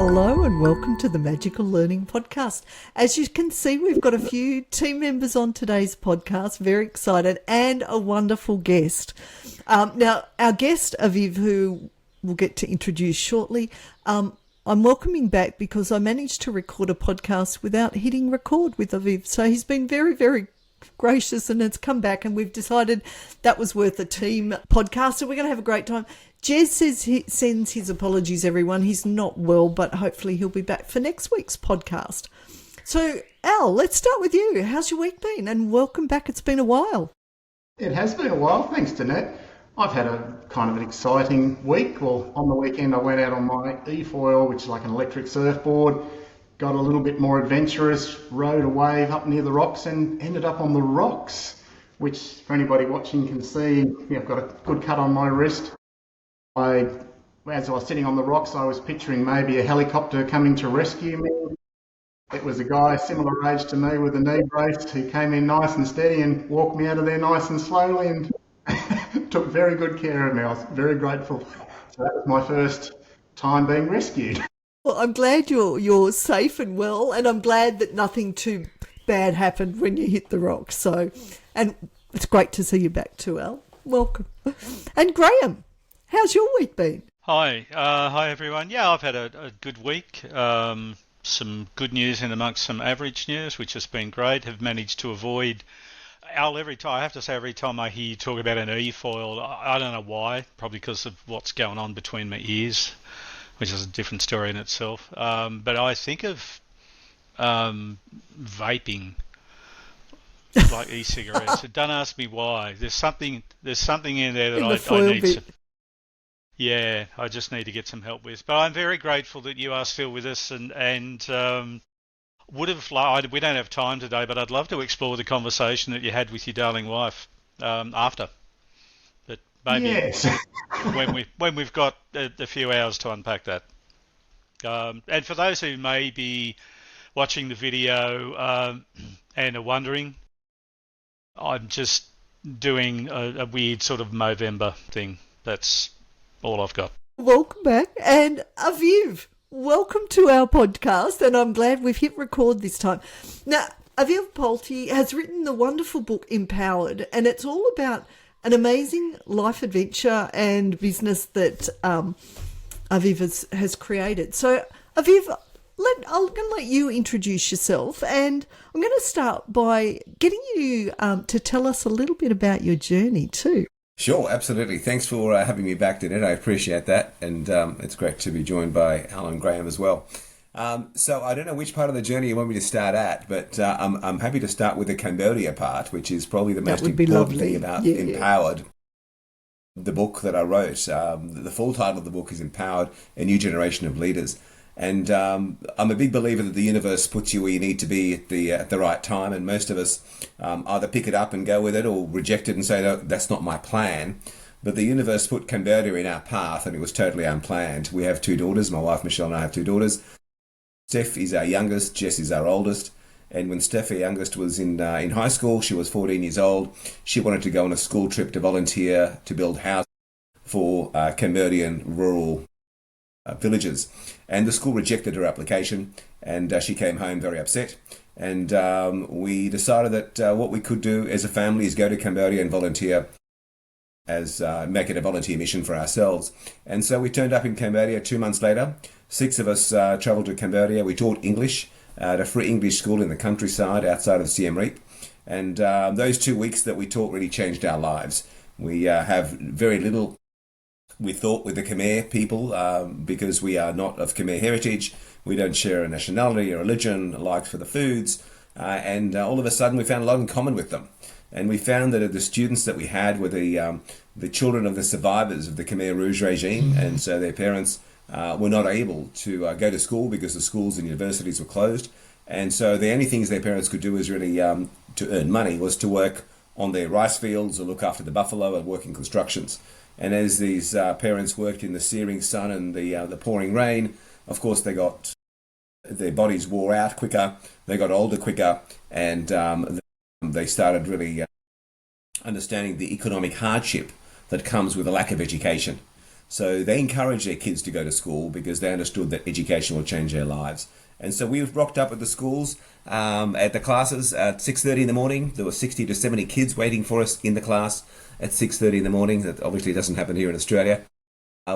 Hello and welcome to the Magical Learning Podcast. As you can see, we've got a few team members on today's podcast, very excited, and a wonderful guest. Now, our guest, Aviv, who we'll get to introduce shortly, I'm welcoming back because I managed to record a podcast without hitting record with Aviv. So he's been very, very gracious and it's come back, and we've decided that was worth a team podcast, so we're going to have a great time. Jez says he sends his apologies, everyone. He's not well, but hopefully he'll be back for next week's podcast. So, Al, let's start with you. How's your week been? And welcome back. It's been a while. It has been a while, thanks to Nat. I've had a kind of an exciting week. Well, on the weekend I went out on my e-foil, which is like an electric surfboard, got a little bit more adventurous, rode a wave up near the rocks and ended up on the rocks, which for anybody watching can see, I've got a good cut on my wrist. As I was sitting on the rocks, I was picturing maybe a helicopter coming to rescue me. It was a guy similar age to me with a knee brace who came in nice and steady and walked me out of there nice and slowly and took very good care of me. I was very grateful. So that was my first time being rescued. Well, I'm glad you're safe and well, and I'm glad that nothing too bad happened when you hit the rocks. So, and it's great to see you back too, Al. Welcome. And Graham, how's your week been? Hi everyone. Yeah, I've had a good week. Some good news in amongst some average news, which has been great. Have managed to avoid, Al, every time I hear you talk about an e-foil, I don't know why, probably because of what's going on between my ears, which is a different story in itself. But I think of vaping, like e-cigarettes. Don't ask me why. There's something in there that I need to. Yeah, I just need to get some help with. But I'm very grateful that you are still with us, and we don't have time today, but I'd love to explore the conversation that you had with your darling wife after. But maybe yes. when we've got a few hours to unpack that. And for those who may be watching the video and are wondering, I'm just doing a weird sort of Movember thing. That's all I've got. Welcome back. And Aviv, welcome to our podcast, and I'm glad we've hit record this time. Now, Aviv Palti has written the wonderful book Empowered, and it's all about an amazing life adventure and business that Aviv has created. So, Aviv, I'm going to let you introduce yourself, and I'm going to start by getting you to tell us a little bit about your journey too. Sure, absolutely. Thanks for having me back, Danette. I appreciate that, and it's great to be joined by Alan and Graham as well. So I don't know which part of the journey you want me to start at, but I'm happy to start with the Cambodia part, which is probably the most important thing about Empowered. The book that I wrote, the full title of the book is Empowered, A New Generation of Leaders. And I'm a big believer that the universe puts you where you need to be at the right time, and most of us either pick it up and go with it or reject it and say, no, that's not my plan. But the universe put Cambodia in our path, and it was totally unplanned. We have two daughters. My wife Michelle and I have two daughters. Steph is our youngest, Jess is our oldest. And when Steph, our youngest, was in high school, she was 14 years old. She wanted to go on a school trip to volunteer to build houses for Cambodian rural villages, and the school rejected her application, and she came home very upset. And we decided that what we could do as a family is go to Cambodia and volunteer, make it a volunteer mission for ourselves. And so we turned up in Cambodia 2 months later. 6 of us travelled to Cambodia. We taught English at a free English school in the countryside outside of Siem Reap, and those 2 weeks that we taught really changed our lives. We have very little, we thought, with the Khmer people because we are not of Khmer heritage. We don't share a nationality, a religion, a like for the foods, and all of a sudden we found a lot in common with them. And we found that the students that we had were the children of the survivors of the Khmer Rouge regime, and so their parents were not able to go to school because the schools and universities were closed. And so the only things their parents could do was really to earn money was to work on their rice fields or look after the buffalo and work in constructions. And as these parents worked in the searing sun and the pouring rain, of course their bodies wore out quicker, they got older quicker, and they started really understanding the economic hardship that comes with a lack of education. So they encouraged their kids to go to school because they understood that education will change their lives. And so we rocked up at the schools, at the classes at 6:30 in the morning. There were 60 to 70 kids waiting for us in the class at 6:30 in the morning. That obviously doesn't happen here in Australia.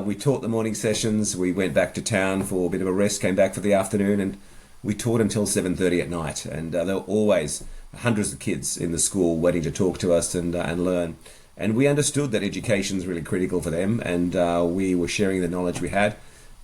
We taught the morning sessions. We went back to town for a bit of a rest, came back for the afternoon, and we taught until 7:30 at night. And there were always hundreds of kids in the school waiting to talk to us and learn. And we understood that education is really critical for them, and we were sharing the knowledge we had.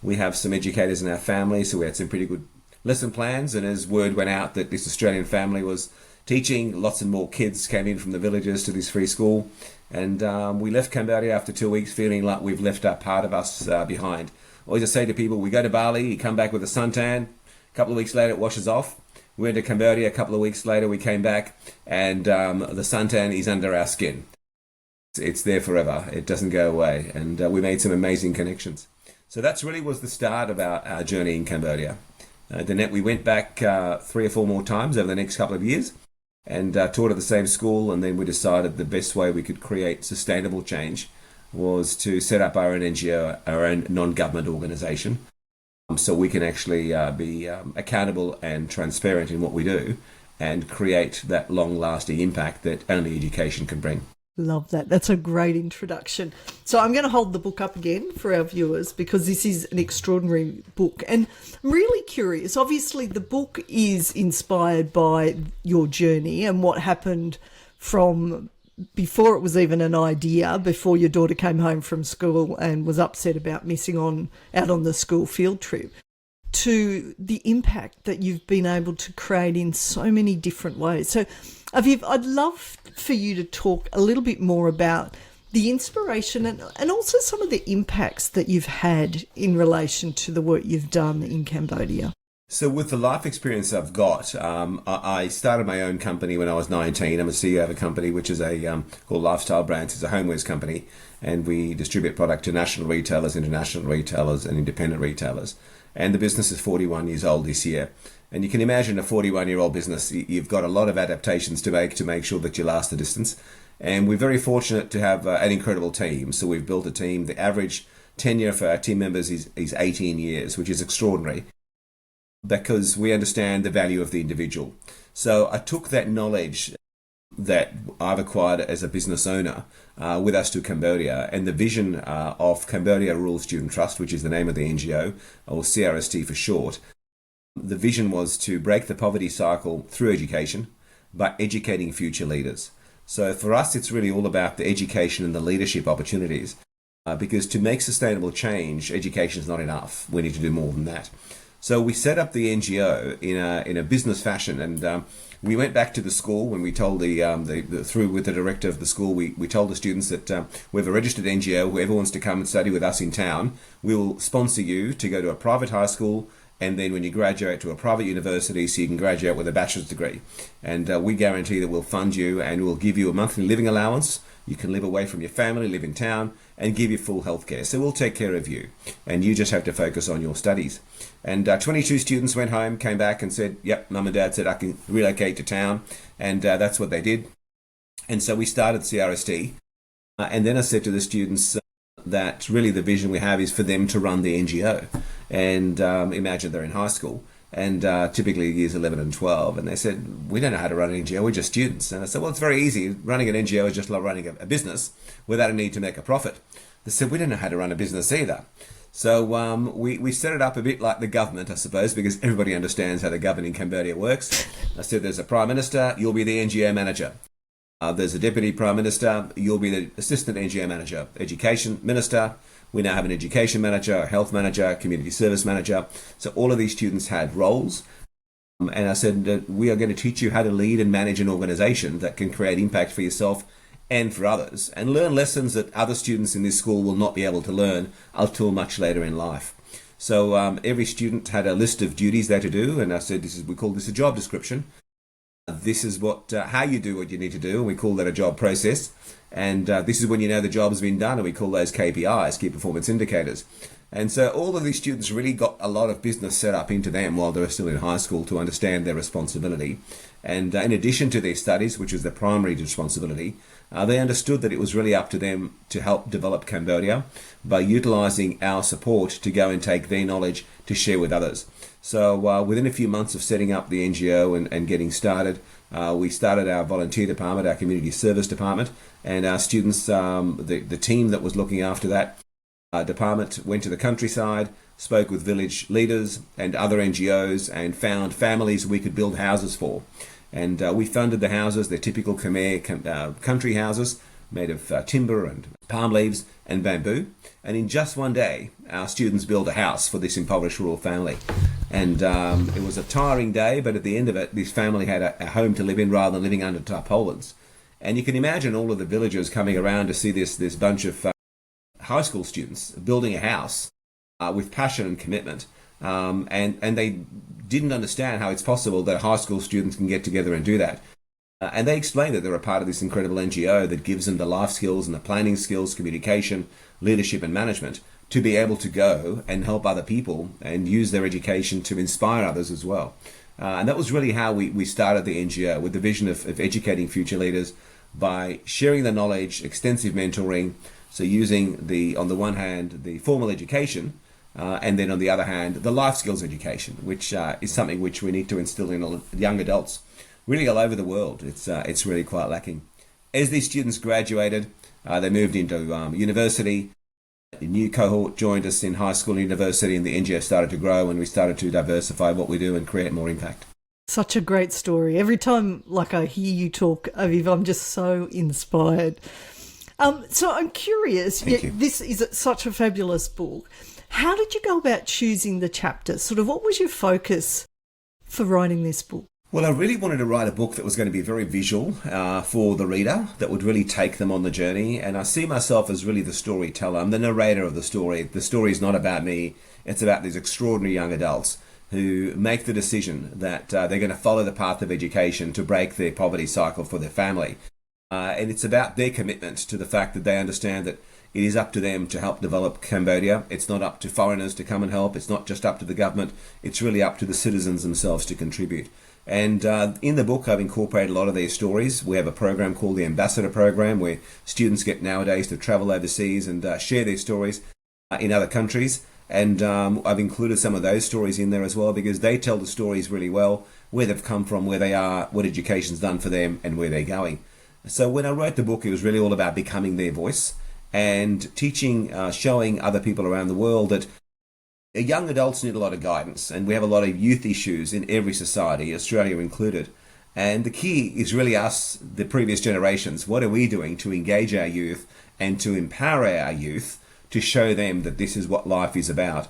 We have some educators in our family, so we had some pretty good lesson plans, and as word went out that this Australian family was teaching, lots and more kids came in from the villages to this free school, and we left Cambodia after 2 weeks feeling like we've left a part of us behind. I always say to people, we go to Bali, you come back with a suntan, a couple of weeks later it washes off. We went to Cambodia, a couple of weeks later we came back, and the suntan is under our skin. It's there forever, it doesn't go away, and we made some amazing connections. So that's really was the start of our journey in Cambodia. We went back 3 or 4 more times over the next couple of years and taught at the same school, and then we decided the best way we could create sustainable change was to set up our own NGO, our own non-government organisation, so we can actually be accountable and transparent in what we do and create that long-lasting impact that only education can bring. Love that. That's a great introduction. So I'm going to hold the book up again for our viewers because this is an extraordinary book. And I'm really curious. Obviously, the book is inspired by your journey and what happened from before it was even an idea, before your daughter came home from school and was upset about missing out on the school field trip, to the impact that you've been able to create in so many different ways. So, Aviv, I'd love for you to talk a little bit more about the inspiration and also some of the impacts that you've had in relation to the work you've done in Cambodia. So with the life experience I've got, I started my own company when I was 19. I'm a CEO of a company which is called Lifestyle Brands. It's a homewares company, and we distribute product to national retailers, international retailers, and independent retailers. And the business is 41 years old this year. And you can imagine a 41-year-old business, you've got a lot of adaptations to make sure that you last the distance. And we're very fortunate to have an incredible team. So we've built a team. The average tenure for our team members is 18 years, which is extraordinary, because we understand the value of the individual. So I took that knowledge that I've acquired as a business owner with us to Cambodia, and the vision of Cambodia Rural Student Trust, which is the name of the NGO, or CRST for short. The vision was to break the poverty cycle through education by educating future leaders. So for us, it's really all about the education and the leadership opportunities, because to make sustainable change, education is not enough. We need to do more than that. So we set up the NGO in a business fashion, and we went back to the school when we told through with the director of the school, we told the students that we have a registered NGO. Whoever wants to come and study with us in town, we will sponsor you to go to a private high school, and then when you graduate to a private university, so you can graduate with a bachelor's degree. And we guarantee that we'll fund you and we'll give you a monthly living allowance. You can live away from your family, live in town, and give you full health care. So we'll take care of you, and you just have to focus on your studies. And 22 students went home, came back and said, yep, mum and dad said I can relocate to town, and that's what they did. And so we started CRST, and then I said to the students that really the vision we have is for them to run the NGO. And imagine they're in high school, and typically years 11 and 12, and they said, we don't know how to run an NGO, we're just students. And I said, well, it's very easy. Running an NGO is just like running a business without a need to make a profit. They said, we don't know how to run a business either. So we set it up a bit like the government, I suppose, because everybody understands how the government in Cambodia works. I said, there's a Prime Minister, you'll be the NGO manager. There's a Deputy Prime Minister, you'll be the Assistant NGO Manager. Education Minister, we now have an Education Manager, a Health Manager, Community Service Manager. So all of these students had roles. And I said, we are going to teach you how to lead and manage an organisation that can create impact for yourself and for others, and learn lessons that other students in this school will not be able to learn until much later in life. So every student had a list of duties they had to do, and I said, we call this a job description. This is how you do what you need to do, and we call that a job process. And this is when you know the job has been done, and we call those KPIs, key performance indicators. And so all of these students really got a lot of business set up into them while they were still in high school to understand their responsibility. And in addition to their studies, which was their primary responsibility, they understood that it was really up to them to help develop Cambodia by utilising our support to go and take their knowledge to share with others. So within a few months of setting up the NGO and getting started, we started our volunteer department, our community service department, and our students, the team that was looking after that department went to the countryside, spoke with village leaders and other NGOs, and found families we could build houses for. And we funded the houses, they're typical Khmer country houses made of timber and palm leaves and bamboo. And in just one day, our students built a house for this impoverished rural family. And it was a tiring day, but at the end of it, this family had a home to live in rather than living under tarpaulins. And you can imagine all of the villagers coming around to see this bunch of high school students building a house with passion and commitment. And they didn't understand how it's possible that high school students can get together and do that. And they explained that they're a part of this incredible NGO that gives them the life skills and the planning skills, communication, leadership and management to be able to go and help other people and use their education to inspire others as well. And that was really how we started the NGO, with the vision of educating future leaders by sharing the knowledge, extensive mentoring, so using on the one hand, the formal education, and then on the other hand, the life skills education, which is something which we need to instill in young adults really all over the world. It's really quite lacking. As these students graduated, they moved into university. A new cohort joined us in high school and university, and the NGO started to grow, and we started to diversify what we do and create more impact. Such a great story. Every time I hear you talk, Aviv, I'm just so inspired. So I'm curious, this is such a fabulous book. How did you go about choosing the chapters? Sort of what was your focus for writing this book? Well, I really wanted to write a book that was going to be very visual for the reader, that would really take them on the journey. And I see myself as really the storyteller. I'm the narrator of the story. The story is not about me. It's about these extraordinary young adults who make the decision that they're going to follow the path of education to break their poverty cycle for their family. And it's about their commitment to the fact that they understand that it is up to them to help develop Cambodia. It's not up to foreigners to come and help. It's not just up to the government. It's really up to the citizens themselves to contribute. And in the book, I've incorporated a lot of their stories. We have a program called the Ambassador Program, where students get nowadays to travel overseas and share their stories in other countries. And I've included some of those stories in there as well, because they tell the stories really well, where they've come from, where they are, what education's done for them, and where they're going. So when I wrote the book, it was really all about becoming their voice and teaching, showing other people around the world that young adults need a lot of guidance, and we have a lot of youth issues in every society, Australia included. And the key is really us, the previous generations. What are we doing to engage our youth and to empower our youth to show them that this is what life is about,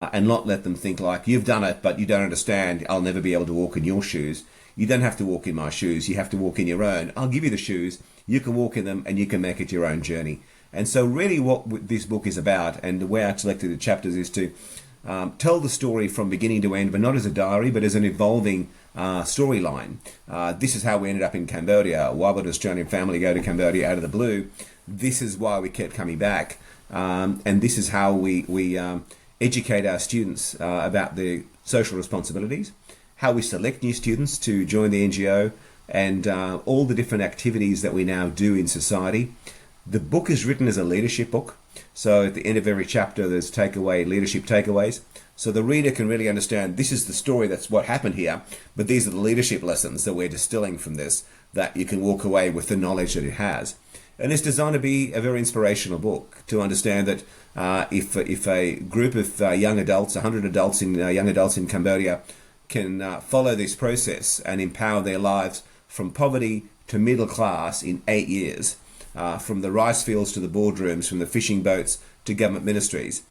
and not let them think like, you've done it, but you don't understand, I'll never be able to walk in your shoes. You don't have to walk in my shoes, you have to walk in your own. I'll give you the shoes, you can walk in them, and you can make it your own journey. And so really what this book is about, and the way I selected the chapters, is to tell the story from beginning to end, but not as a diary, but as an evolving storyline. This is how we ended up in Cambodia. Why would an Australian family go to Cambodia out of the blue? This is why we kept coming back. And this is how we educate our students about their social responsibilities, how we select new students to join the NGO, and all the different activities that we now do in society. The book is written as a leadership book. So at the end of every chapter, there's leadership takeaways. So the reader can really understand this is the story, that's what happened here, but these are the leadership lessons that we're distilling from this, that you can walk away with the knowledge that it has. And it's designed to be a very inspirational book, to understand that if a group of young adults, 100 adults young adults in Cambodia, can follow this process and empower their lives from poverty to middle class in 8 years, from the rice fields to the boardrooms, from the fishing boats to government ministries.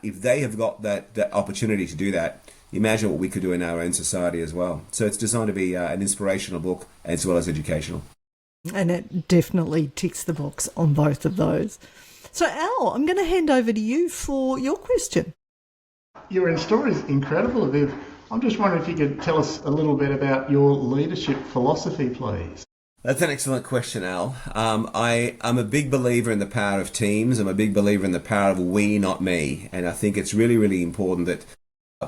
If they have got that opportunity to do that, imagine what we could do in our own society as well. So it's designed to be an inspirational book as well as educational. And it definitely ticks the box on both of those. So Al, I'm going to hand over to you for your question. Your story is incredible, Aviv. I'm just wondering if you could tell us a little bit about your leadership philosophy, please. That's an excellent question, Al. I'm a big believer in the power of teams. I'm a big believer in the power of we, not me. And I think it's really, really important that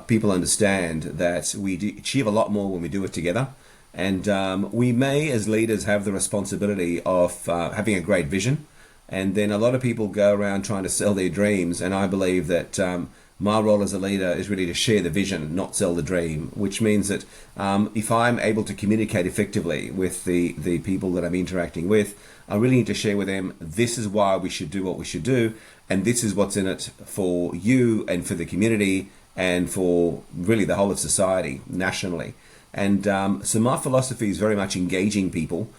people understand that achieve a lot more when we do it together. And we may, as leaders, have the responsibility of having a great vision. And then a lot of people go around trying to sell their dreams. And I believe that my role as a leader is really to share the vision, not sell the dream, which means that if I'm able to communicate effectively with the people that I'm interacting with, I really need to share with them, this is why we should do what we should do, and this is what's in it for you and for the community and for really the whole of society nationally. And so my philosophy is very much engaging people,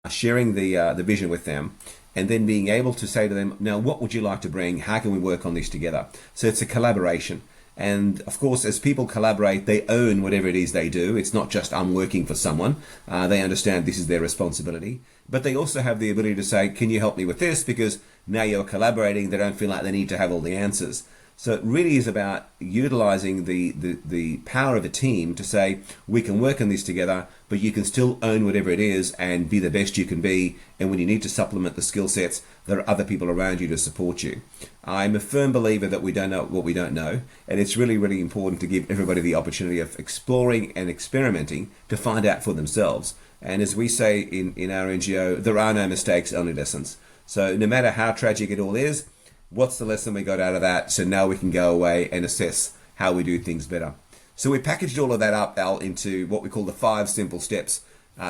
sharing the vision with them, and then being able to say to them, now, what would you like to bring? How can we work on this together? So it's a collaboration. And of course, as people collaborate, they own whatever it is they do. It's not just I'm working for someone. They understand this is their responsibility. But they also have the ability to say, can you help me with this? Because now you're collaborating, they don't feel like they need to have all the answers. So it really is about utilizing the power of a team to say, we can work on this together, but you can still own whatever it is and be the best you can be. And when you need to supplement the skill sets, there are other people around you to support you. I'm a firm believer that we don't know what we don't know. And it's really, really important to give everybody the opportunity of exploring and experimenting to find out for themselves. And as we say in our NGO, there are no mistakes, only lessons. So no matter how tragic it all is, what's the lesson we got out of that? So now we can go away and assess how we do things better. So we packaged all of that up, Al, into what we call the 5 simple steps.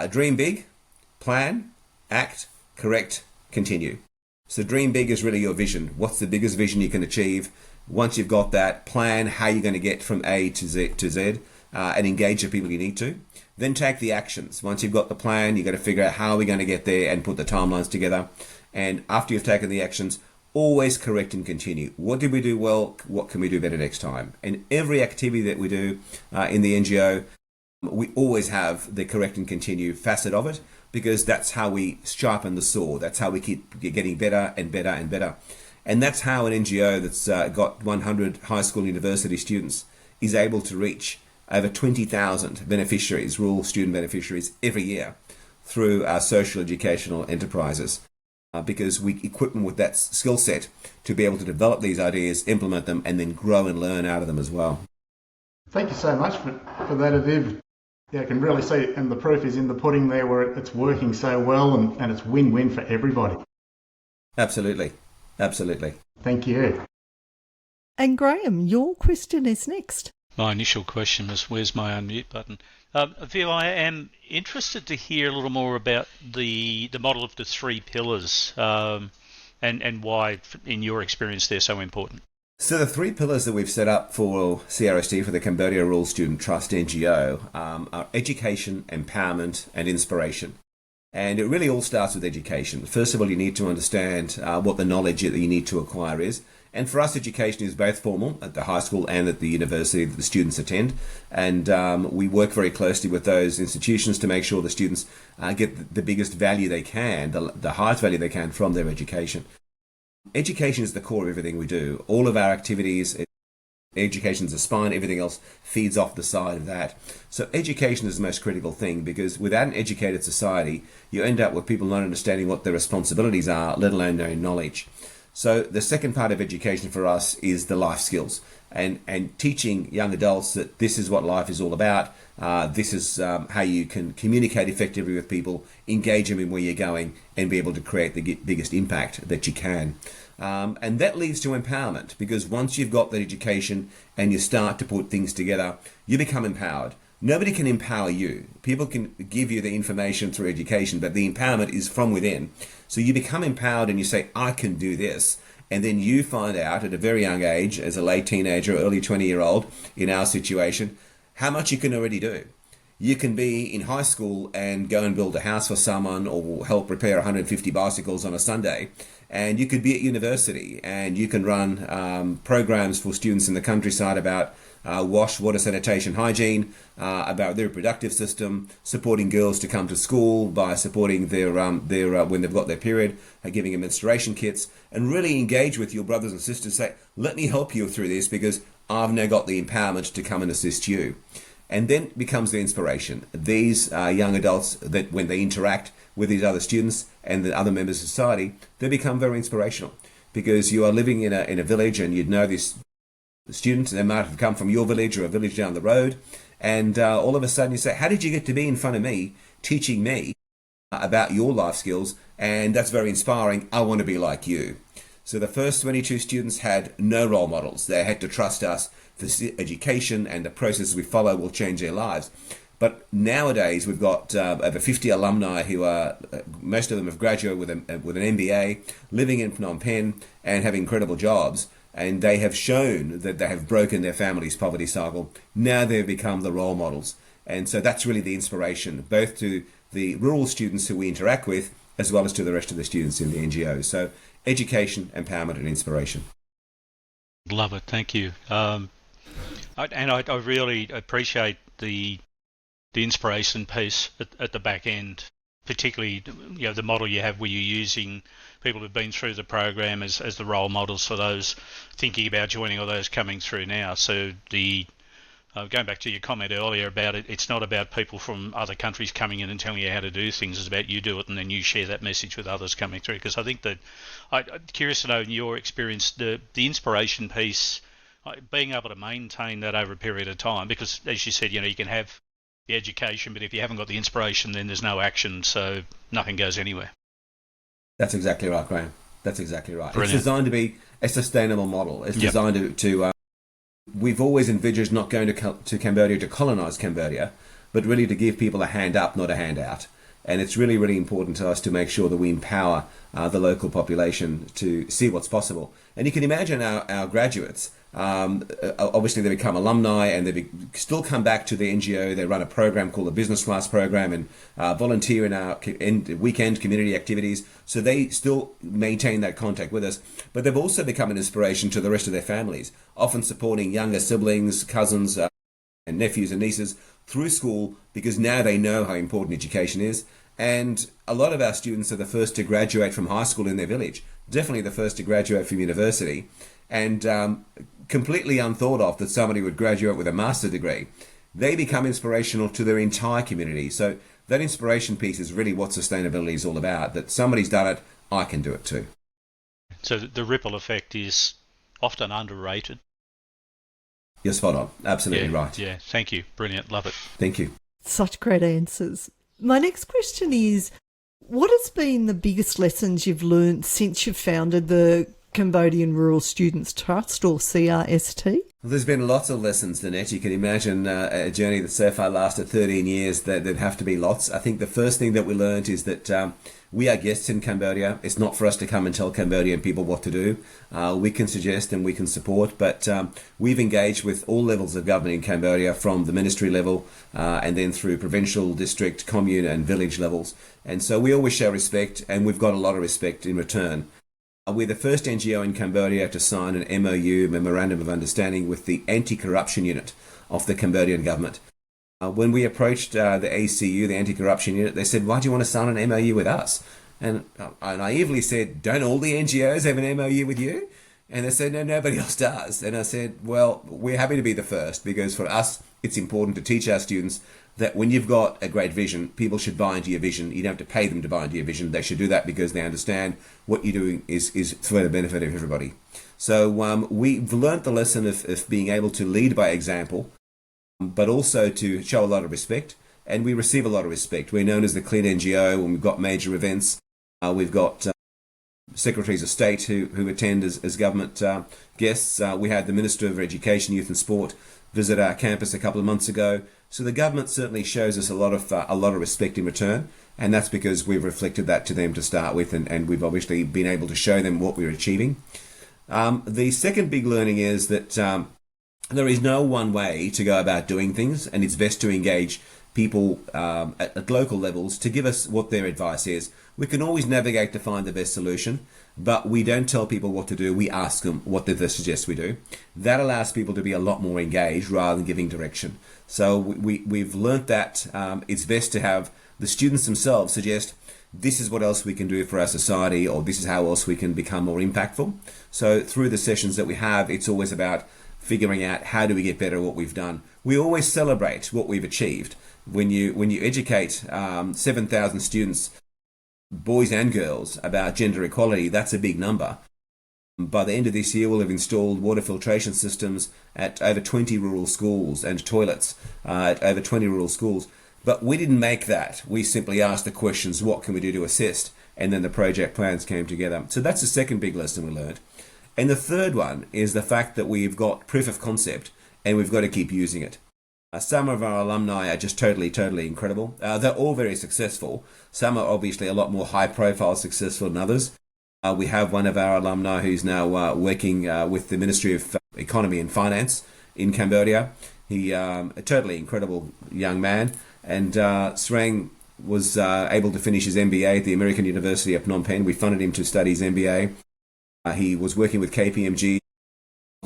Dream big, plan, act, correct, continue. So dream big is really your vision. What's the biggest vision you can achieve? Once you've got that, plan how you're going to get from A to Z, and engage the people you need to. Then take the actions. Once you've got the plan, you've got to figure out how we're going to get there and put the timelines together. And after you've taken the actions, always correct and continue. What did we do well? What can we do better next time? And every activity that we do in the NGO, we always have the correct and continue facet of it, because that's how we sharpen the sword. That's how we keep getting better and better and better. And that's how an NGO that's got 100 high school university students is able to reach over 20,000 beneficiaries, rural student beneficiaries, every year through our social educational enterprises. Because we equip them with that skill set to be able to develop these ideas, implement them, and then grow and learn out of them as well. Thank you so much for that, Aviv. Yeah, I can really see it, and the proof is in the pudding there, where it's working so well, and it's win-win for everybody. Absolutely. Absolutely. Thank you. And Graham, your question is next. My initial question was, where's my unmute button? Viv, I am interested to hear a little more about the model of the 3 pillars and why, in your experience, they're so important. So the 3 pillars that we've set up for CRST, for the Cambodia Rural Student Trust NGO, are education, empowerment, and inspiration. And it really all starts with education. First of all, you need to understand what the knowledge that you need to acquire is. And for us, education is both formal at the high school and at the university that the students attend. And we work very closely with those institutions to make sure the students get the biggest value they can, the highest value they can from their education. Education is the core of everything we do. All of our activities, education is the spine, everything else feeds off the side of that. So education is the most critical thing, because without an educated society, you end up with people not understanding what their responsibilities are, let alone knowing knowledge. So the second part of education for us is the life skills, and teaching young adults that this is what life is all about. This is how you can communicate effectively with people, engage them in where you're going, and be able to create the biggest impact that you can. And that leads to empowerment, because once you've got that education and you start to put things together, you become empowered. Nobody can empower you. People can give you the information through education, but the empowerment is from within. So you become empowered and you say, I can do this. And then you find out at a very young age, as a late teenager, early 20-year-old in our situation, how much you can already do. You can be in high school and go and build a house for someone, or help repair 150 bicycles on a Sunday. And you could be at university and you can run programs for students in the countryside about wash, water, sanitation, hygiene, about their reproductive system, supporting girls to come to school by supporting their when they've got their period, giving them menstruation kits, and really engage with your brothers and sisters. Say, let me help you through this, because I've now got the empowerment to come and assist you. and then becomes the inspiration. These young adults, that when they interact with these other students and the other members of society, they become very inspirational, because you are living in a village and you'd know this student. They might have come from your village or a village down the road, and all of a sudden you say, how did you get to be in front of me teaching me about your life skills? And that's very inspiring. I want to be like you. So the first 22 students had no role models. They had to trust us for education, and the process we follow will change their lives. But nowadays we've got over 50 alumni who are, most of them have graduated with an MBA, living in Phnom Penh and have incredible jobs. And they have shown that they have broken their family's poverty cycle. Now they've become the role models. And so that's really the inspiration, both to the rural students who we interact with, as well as to the rest of the students in the NGOs. So education, empowerment and inspiration. Love it, thank you. I really appreciate the inspiration piece at the back end, particularly the model you have where you're using people who've been through the program as the role models for those thinking about joining or those coming through now. So going back to your comment earlier about it's not about people from other countries coming in and telling you how to do things. It's about you do it and then you share that message with others coming through. Because I think that I'm curious to know, in your experience, the inspiration piece, being able to maintain that over a period of time. Because as you said, you can have the education, but if you haven't got the inspiration, then there's no action, so nothing goes anywhere. That's exactly right, Graham. That's exactly right. Brilliant. It's designed to be a sustainable model. It's designed to we've always envisaged not going to Cambodia to colonize Cambodia, but really to give people a hand up, not a handout. And it's really, really important to us to make sure that we empower the local population to see what's possible. And you can imagine our graduates, obviously they become alumni and they still come back to the NGO. They run a program called the Business Class Program and volunteer in our weekend community activities. So they still maintain that contact with us. But they've also become an inspiration to the rest of their families, often supporting younger siblings, cousins, and nephews and nieces through school, because now they know how important education is. And a lot of our students are the first to graduate from high school in their village, definitely the first to graduate from university, and completely unthought of that somebody would graduate with a master's degree. They become inspirational to their entire community. So that inspiration piece is really what sustainability is all about, that somebody's done it, I can do it too. So the ripple effect is often underrated. You're spot on. Absolutely right. Yeah, thank you. Brilliant. Love it. Thank you. Such great answers. My next question is, what has been the biggest lessons you've learned since you've founded the Cambodian Rural Students Trust, or CRST? Well, there's been lots of lessons, Lynette. You can imagine a journey that so far lasted 13 years, that there'd have to be lots. I think the first thing that we learned is that we are guests in Cambodia. It's not for us to come and tell Cambodian people what to do. We can suggest and we can support, but we've engaged with all levels of government in Cambodia, from the ministry level and then through provincial, district, commune and village levels. And so we always show respect, and we've got a lot of respect in return. We're the first NGO in Cambodia to sign an MOU, Memorandum of Understanding, with the Anti-Corruption Unit of the Cambodian government. When we approached the ACU, the Anti-Corruption Unit, they said, why do you want to sign an MOU with us? And I naively said, don't all the NGOs have an MOU with you? And they said, no, nobody else does. And I said, well, we're happy to be the first, because for us, it's important to teach our students that when you've got a great vision, people should buy into your vision. You don't have to pay them to buy into your vision. They should do that because they understand what you're doing is for the benefit of everybody. So we've learnt the lesson of being able to lead by example, but also to show a lot of respect. And we receive a lot of respect. We're known as the Clean NGO when we've got major events. We've got secretaries of state who attend as government guests. We had the Minister of Education, Youth and Sport visit our campus a couple of months ago. So the government certainly shows us a lot of respect in return, and that's because we've reflected that to them to start with, and we've obviously been able to show them what we're achieving. The second big learning is that there is no one way to go about doing things, and it's best to engage people at local levels to give us what their advice is. We can always navigate to find the best solution, but we don't tell people what to do. We ask them what they suggest we do. That allows people to be a lot more engaged rather than giving direction. So we've learnt that it's best to have the students themselves suggest, this is what else we can do for our society, or this is how else we can become more impactful. So through the sessions that we have, it's always about figuring out how do we get better at what we've done. We always celebrate what we've achieved. When you educate 7,000 students, boys and girls, about gender equality, that's a big number. By the end of this year, we'll have installed water filtration systems at over 20 rural schools and toilets at over 20 rural schools. But we didn't make that. We simply asked the questions, what can we do to assist? And then the project plans came together. So that's the second big lesson we learned. And the third one is the fact that we've got proof of concept and we've got to keep using it. Some of our alumni are just totally incredible. They're all very successful. Some are obviously a lot more high-profile successful than others. We have one of our alumni who's now working with the Ministry of Economy and Finance in Cambodia. He a totally incredible young man. And Sreng was able to finish his MBA at the American University of Phnom Penh. We funded him to study his MBA. He was working with KPMG,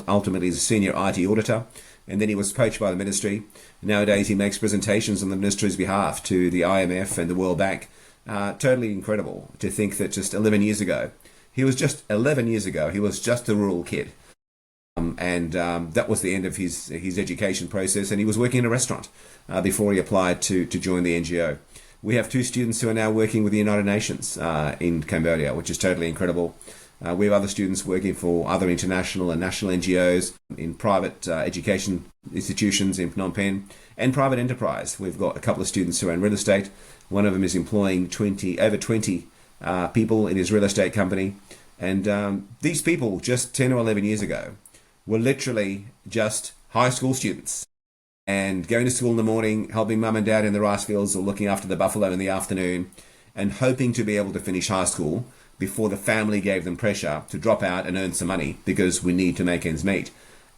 ultimately as a senior IT auditor. And then he was poached by the ministry. Nowadays he makes presentations on the ministry's behalf to the IMF and the World Bank. Totally incredible to think that just 11 years ago, he was just a rural kid. That was the end of his education process, and he was working in a restaurant before he applied to join the NGO. We have 2 students who are now working with the United Nations in Cambodia, which is totally incredible. We have other students working for other international and national NGOs in private education institutions in Phnom Penh and private enterprise. We've got a couple of students who are in real estate. One of them is employing over 20 people in his real estate company. And these people just 10 or 11 years ago were literally just high school students and going to school in the morning, helping mum and dad in the rice fields or looking after the buffalo in the afternoon and hoping to be able to finish high school before the family gave them pressure to drop out and earn some money because we need to make ends meet.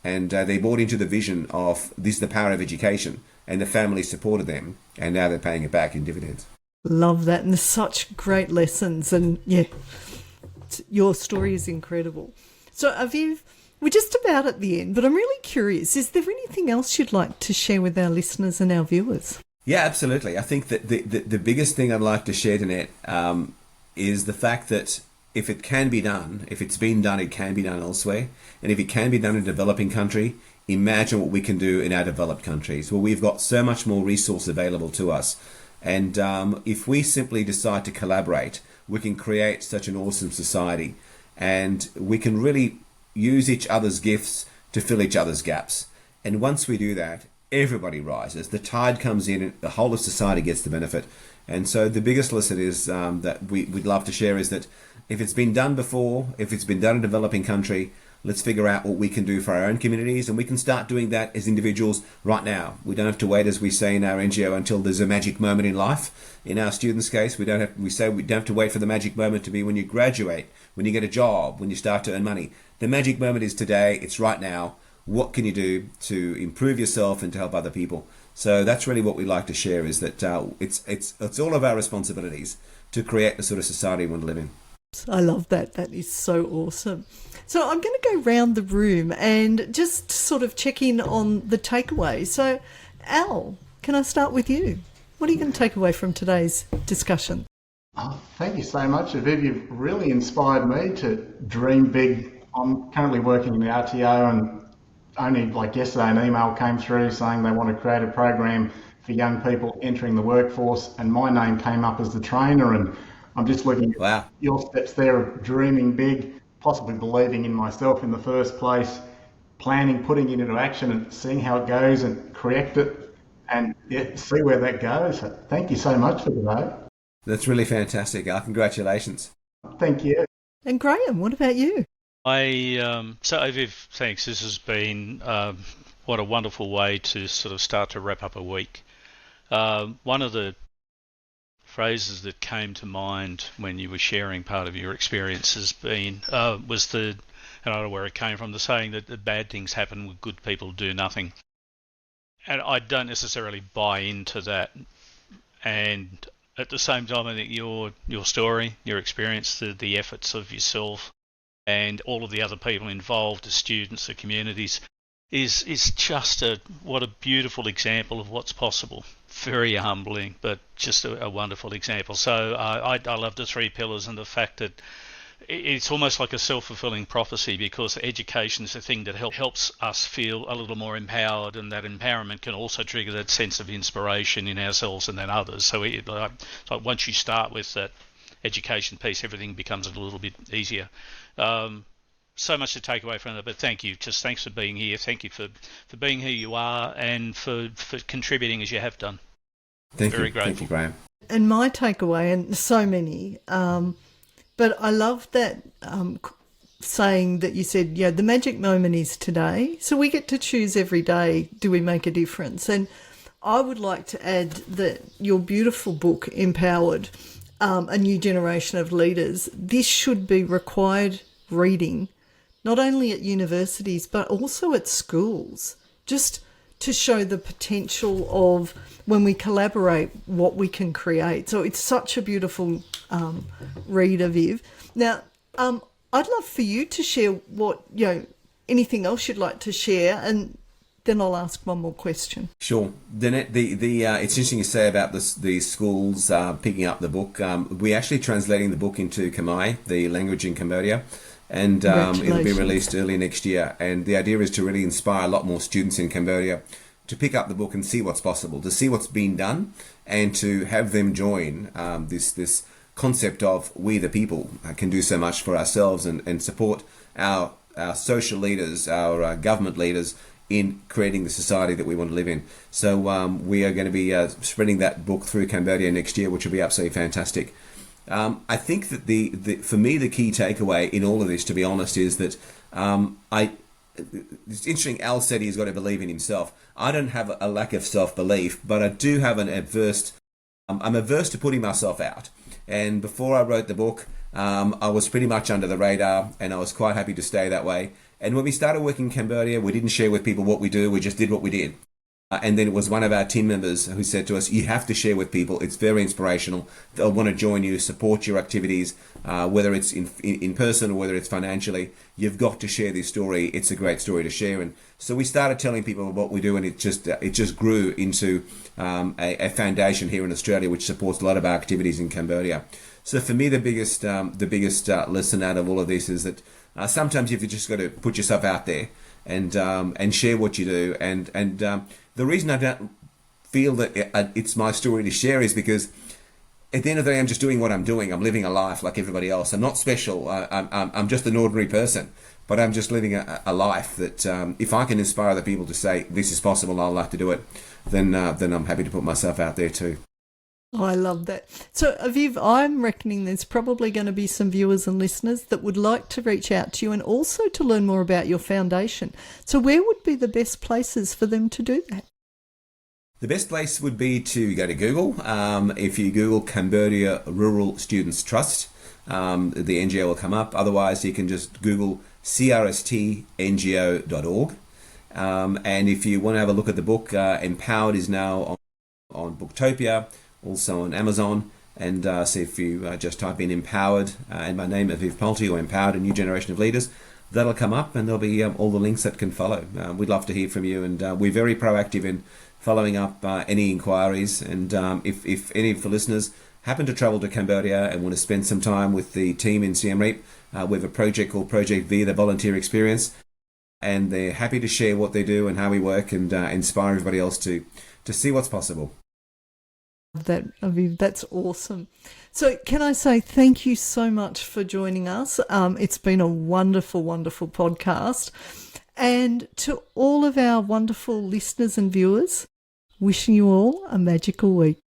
And they bought into the vision of this is the power of education, and the family supported them, and now they're paying it back in dividends. Love that, and there's such great lessons, and yeah, your story is incredible. So Aviv, we're just about at the end, but I'm really curious, is there anything else you'd like to share with our listeners and our viewers? Yeah, absolutely. I think that the biggest thing I'd like to share, Danette, is the fact that if it can be done, if it's been done, it can be done elsewhere. And if it can be done in a developing country, imagine what we can do in our developed countries, where we've got so much more resource available to us. And if we simply decide to collaborate, we can create such an awesome society. And we can really use each other's gifts to fill each other's gaps. And once we do that, everybody rises. The tide comes in and the whole of society gets the benefit. And so the biggest lesson is that we'd love to share is that if it's been done before, if it's been done in a developing country, let's figure out what we can do for our own communities, and we can start doing that as individuals right now. We don't have to wait, as we say in our NGO, until there's a magic moment in life. In our students' case, we don't have to wait for the magic moment to be when you graduate, when you get a job, when you start to earn money. The magic moment is today. It's right now. What can you do to improve yourself and to help other people? So that's really what we like to share, is that it's all of our responsibilities to create the sort of society we want to live in. I love that. That is so awesome. So I'm going to go round the room and just sort of check in on the takeaway. So Al, can I start with you? What are you going to take away from today's discussion? Oh, thank you so much, Aviv. You've really inspired me to dream big. I'm currently working in the RTO, and only like yesterday an email came through saying they want to create a program for young people entering the workforce, and my name came up as the trainer, and I'm just looking at your steps there of dreaming big, possibly believing in myself in the first place, planning, putting it into action and seeing how it goes and correct it and see where that goes. So thank you so much for today. That's really fantastic. Congratulations. Thank you. And Graham, what about you? So Aviv, thanks. This has been what a wonderful way to sort of start to wrap up a week. One of the phrases that came to mind when you were sharing part of your experience was and I don't know where it came from, the saying that the bad things happen when good people do nothing. And I don't necessarily buy into that. And at the same time, I think your story, your experience, the efforts of yourself and all of the other people involved, the students, the communities, is just what a beautiful example of what's possible. Very humbling, but just a wonderful example. So I love the 3 pillars and the fact that it's almost like a self-fulfilling prophecy, because education is the thing that helps us feel a little more empowered, and that empowerment can also trigger that sense of inspiration in ourselves and then others. So like once you start with that education piece, everything becomes a little bit easier. So much to take away from it, but thank you. Just thanks for being here. Thank you for being who you are, and for contributing as you have done. Very grateful. Thank you, Graham. And my takeaway, and so many, but I love that saying that you said, the magic moment is today. So we get to choose every day, do we make a difference? And I would like to add that your beautiful book, Empowered, A New Generation of Leaders, this should be required reading, not only at universities, but also at schools, just to show the potential of, when we collaborate, what we can create. So it's such a beautiful read, Aviv. Now, I'd love for you to share what, anything else you'd like to share, and then I'll ask one more question. Sure. It's interesting you say about the schools picking up the book. We're actually translating the book into Khmer, the language in Cambodia, and it'll be released early next year. And the idea is to really inspire a lot more students in Cambodia to pick up the book and see what's possible, to see what's been done, and to have them join this concept of we the people can do so much for ourselves, and support our social leaders, our government leaders, in creating the society that we want to live in. So we are going to be spreading that book through Cambodia next year, which will be absolutely fantastic. I think that for me, the key takeaway in all of this, to be honest, is that it's interesting. Al said he's got to believe in himself. I don't have a lack of self-belief, but I do have I'm averse to putting myself out. And before I wrote the book, I was pretty much under the radar, and I was quite happy to stay that way. And when we started working in Cambodia, we didn't share with people what we do. We just did what we did. And then it was one of our team members who said to us, you have to share with people. It's very inspirational. They'll want to join you, support your activities, whether it's in person or whether it's financially. You've got to share this story. It's a great story to share. And so we started telling people what we do, and it just grew into a foundation here in Australia, which supports a lot of our activities in Cambodia. So for me, the biggest lesson out of all of this is that sometimes you've just got to put yourself out there and share what you do. And the reason I don't feel that it's my story to share is because at the end of the day, I'm just doing what I'm doing. I'm living a life like everybody else. I'm not special. I'm just an ordinary person, but I'm just living a life that if I can inspire other people to say this is possible, I'll like to do it, then I'm happy to put myself out there too. Oh, I love that. So, Aviv, I'm reckoning there's probably going to be some viewers and listeners that would like to reach out to you, and also to learn more about your foundation. So where would be the best places for them to do that? The best place would be to go to Google. If you Google Cambodia Rural Students Trust, the NGO will come up. Otherwise, you can just Google CRSTNGO.org. And if you want to have a look at the book, Empowered is now on Booktopia, also on Amazon. And so if you just type in Empowered and my name, Aviv Palti, or Empowered, A New Generation of Leaders, that'll come up, and there'll be all the links that can follow. We'd love to hear from you, and we're very proactive in following up any inquiries. And if any of the listeners happen to travel to Cambodia and want to spend some time with the team in Siem Reap, we have a project called Project V, the Volunteer Experience, and they're happy to share what they do and how we work, and inspire everybody else to see what's possible. That, Aviv, that's awesome. So can I say thank you so much for joining us. It's been a wonderful, wonderful podcast. And to all of our wonderful listeners and viewers, wishing you all a magical week.